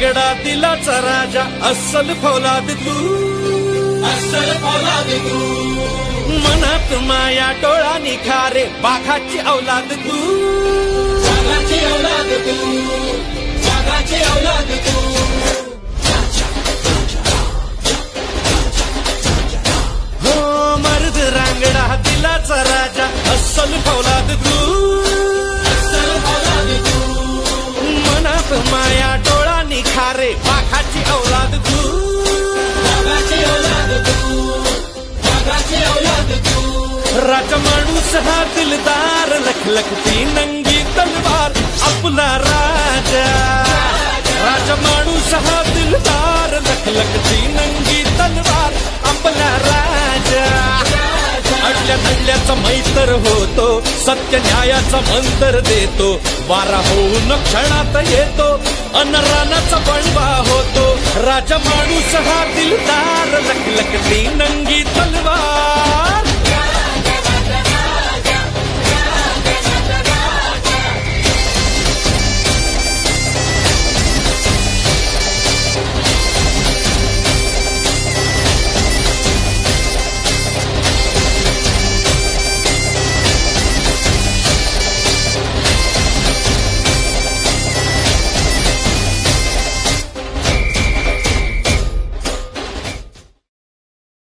रांगडा दिलाचा राजा अस्सल फौलाद तू, अस्सल फौलाद तू. मनात माया डोळा निखारे बाघाची औलाद तू, बाघाची औलाद तू, बाघाची औलाद तू. हो मर्द रांगडा दिलाचा राजा अस्सल फौलाद तू, अस्सल फौलाद तू. मनात माया डोळा निखारे बाघाची औलाद तू, बाघाची औलाद तू, बाघाची औलाद तू. राजा माणूस हा दिलदार लखलखती नंगी तलवार आपला राजा. राजा माणूस हा दिलदार लखलखती नंगी तलवार आपला राजा. अडल्या नडल्याचा मैत्र होतो, सत्य न्यायाचा मंत्र देतो. वारा होऊन क्षणात येतो अन रानाचा बनवा होतो. राजा माणूस हा दिलदार लखलखती नंगी तलवार.